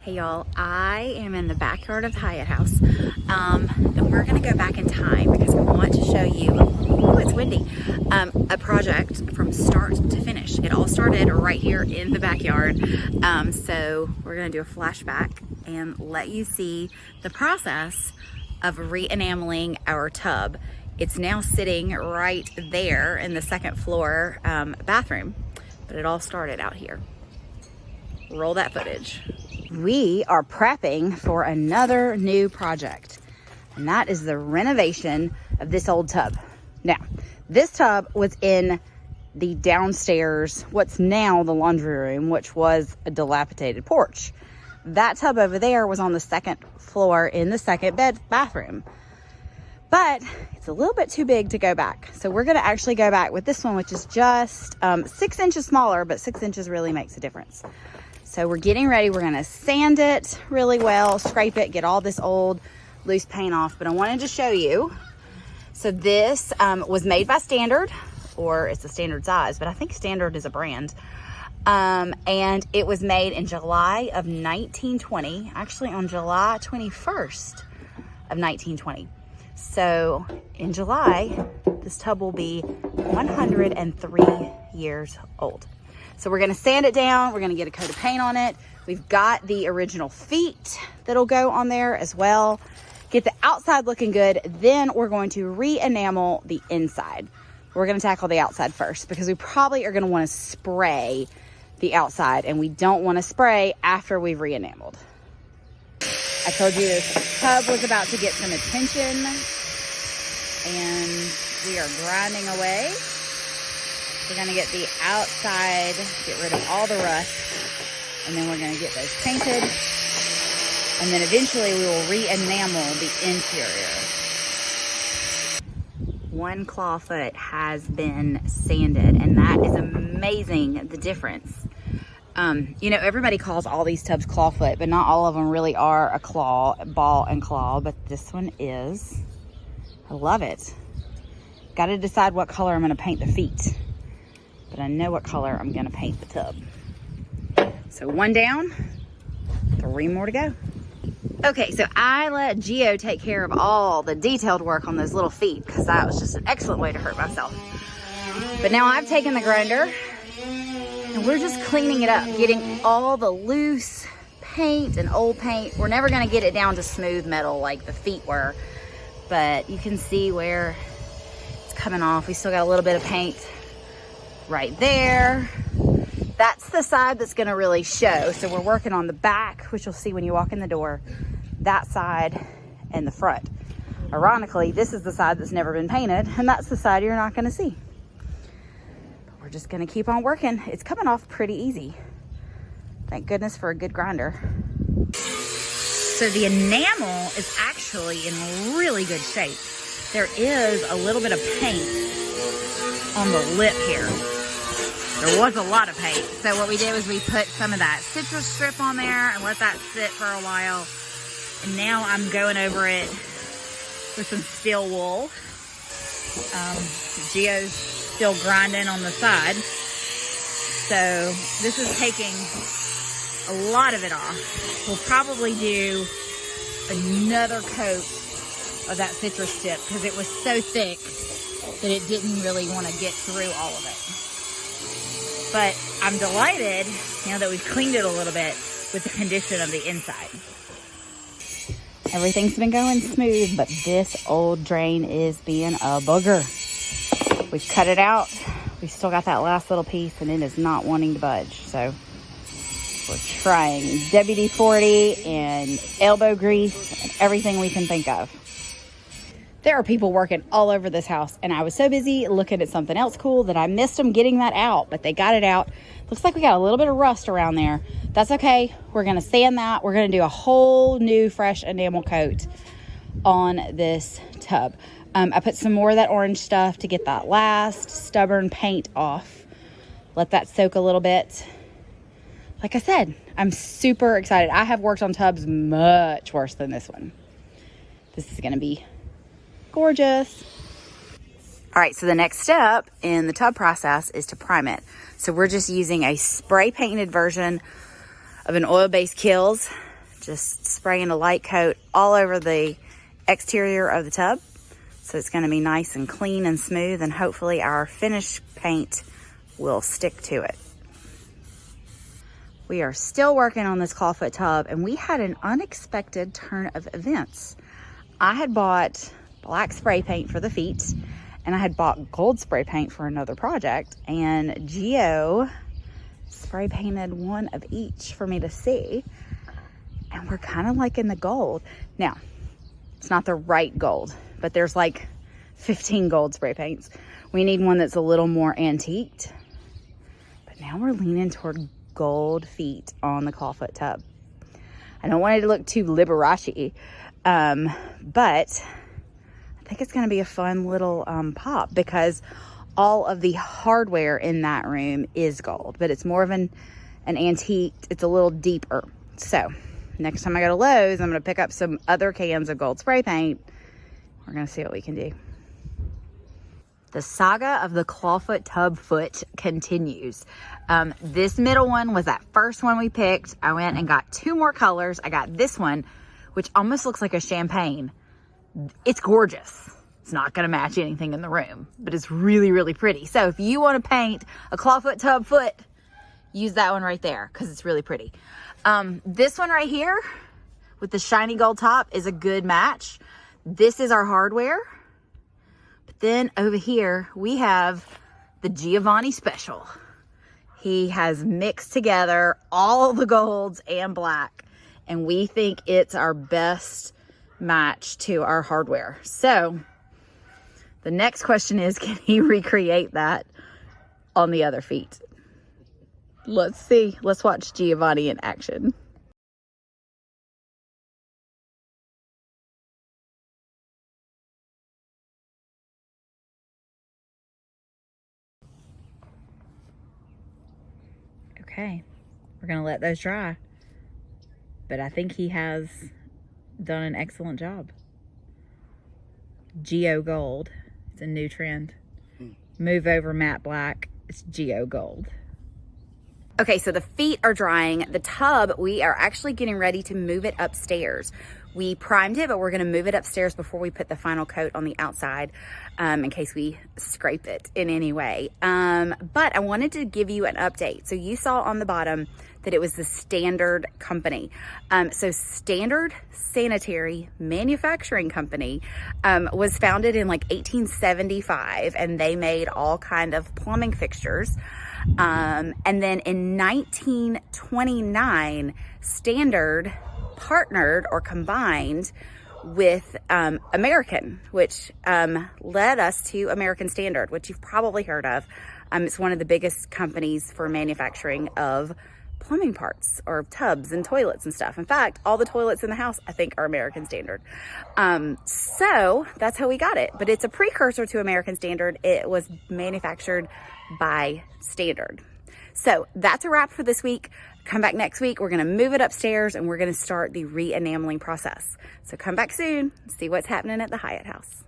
Hey y'all, I am in the backyard of the Hyatt house, and we're gonna go back in time because I want to show you, oh it's windy, a project from start to finish. It all started right here in the backyard, so we're gonna do a flashback and let you see the process of re-enameling our tub. It's now sitting right there in the second floor bathroom, but it all started out here. Roll that footage. We are prepping for another new project, and that is the renovation of this old tub. Now, this tub was in the downstairs, what's now the laundry room, which was a dilapidated porch. That tub over there was on the second floor in the second bathroom. But it's a little bit too big to go back. So we're gonna actually go back with this one, which is just 6 inches smaller, but 6 inches really makes a difference. So we're getting ready. We're gonna sand it really well, scrape it, get all this old loose paint off. But I wanted to show you. So this was made by Standard, or it's a standard size, but I think Standard is a brand. And it was made in July of 1920, actually on July 21st of 1920. So in July, this tub will be 103 years old. So we're gonna sand it down. We're gonna get a coat of paint on it. We've got the original feet that'll go on there as well. Get the outside looking good. Then we're going to re-enamel the inside. We're gonna tackle the outside first because we probably are gonna wanna spray the outside, and we don't wanna spray after we've re-enameled. I told you this tub was about to get some attention, and we are grinding away. We're gonna get the outside, get rid of all the rust, and then we're gonna get those painted, and then eventually we will re-enamel the interior. One claw foot has been sanded, and that is amazing, the difference. You know, everybody calls all these tubs claw foot, but not all of them really are a claw, ball and claw, but this one is. I love it. Got to decide what color I'm gonna paint the feet, but I know what color I'm gonna paint the tub. So one down, 3 more to go. Okay, so I let Gio take care of all the detailed work on those little feet because that was just an excellent way to hurt myself. But now I've taken the grinder and we're just cleaning it up, getting all the loose paint and old paint. We're never gonna get it down to smooth metal like the feet were, but you can see where it's coming off. We still got a little bit of paint right there. That's the side that's gonna really show. So we're working on the back, which you'll see when you walk in the door, that side and the front. Ironically, this is the side that's never been painted, and that's the side you're not gonna see. But we're just gonna keep on working. It's coming off pretty easy. Thank goodness for a good grinder. So the enamel is actually in really good shape. There is a little bit of paint on the lip here. There was a lot of paint. So what we did was we put some of that citrus strip on there and let that sit for a while. And now I'm going over it with some steel wool. Gio's still grinding on the side. So this is taking a lot of it off. We'll probably do another coat of that citrus strip because it was so thick that it didn't really want to get through all of it. But I'm delighted, you know, that we've cleaned it a little bit with the condition of the inside. Everything's been going smooth, but this old drain is being a booger. We've cut it out. We still got that last little piece, and it is not wanting to budge. So we're trying WD-40 and elbow grease and everything we can think of. There are people working all over this house, and I was so busy looking at something else cool that I missed them getting that out, but they got it out. Looks like we got a little bit of rust around there. That's okay. We're gonna sand that. We're gonna do a whole new fresh enamel coat on this tub. I put some more of that orange stuff to get that last stubborn paint off. Let that soak a little bit. Like I said, I'm super excited. I have worked on tubs much worse than this one. This is gonna be gorgeous. All right, so the next step in the tub process is to prime it. So we're just using a spray painted version of an oil-based Kills just spraying a light coat all over the exterior of the tub. So it's gonna be nice and clean and smooth, and hopefully our finish paint will stick to it. We are still working on this clawfoot tub, and we had an unexpected turn of events. I had bought black spray paint for the feet, and I had bought gold spray paint for another project, and Gio spray painted one of each for me to see, and we're kind of like in the gold. Now, it's not the right gold, but there's like 15 gold spray paints. We need one that's a little more antiqued, but now we're leaning toward gold feet on the clawfoot tub. I don't want it to look too Liberace, but I think it's going to be a fun little pop, because all of the hardware in that room is gold, but it's more of an antique. It's a little deeper. So next time I go to Lowe's, I'm going to pick up some other cans of gold spray paint. We're going to see what we can do. The saga of the clawfoot tub foot continues. This middle one was that first one we picked. I went and got 2 more colors. I got this one, which almost looks like a champagne. It's gorgeous. It's not gonna match anything in the room, but it's really, really pretty. So if you wanna paint a clawfoot tub foot, use that one right there, because it's really pretty. This one right here with the shiny gold top is a good match. This is our hardware. Then over here, we have the Giovanni Special. He has mixed together all the golds and black, and we think it's our best match to our hardware. So the next question is, can he recreate that on the other feet? Let's see. Let's watch Giovanni in action. Okay, we're gonna let those dry, but I think he has done an excellent job. Geo Gold, it's a new trend. Move over matte black, it's Geo Gold. Okay, so the feet are drying. The tub, we are actually getting ready to move it upstairs. We primed it, but we're gonna move it upstairs before we put the final coat on the outside, in case we scrape it in any way. But I wanted to give you an update. So you saw on the bottom that it was the Standard Company. So Standard Sanitary Manufacturing Company was founded in like 1875, and they made all kind of plumbing fixtures. And then in 1929, Standard partnered or combined with American, which led us to American Standard, which you've probably heard of. It's one of the biggest companies for manufacturing of plumbing parts or tubs and toilets and stuff. In fact, all the toilets in the house, I think, are American Standard. So that's how we got it. But it's a precursor to American Standard. It was manufactured by Standard. So that's a wrap for this week. Come back next week. We're going to move it upstairs, and we're going to start the re-enameling process. So come back soon, see what's happening at the Hyatt house.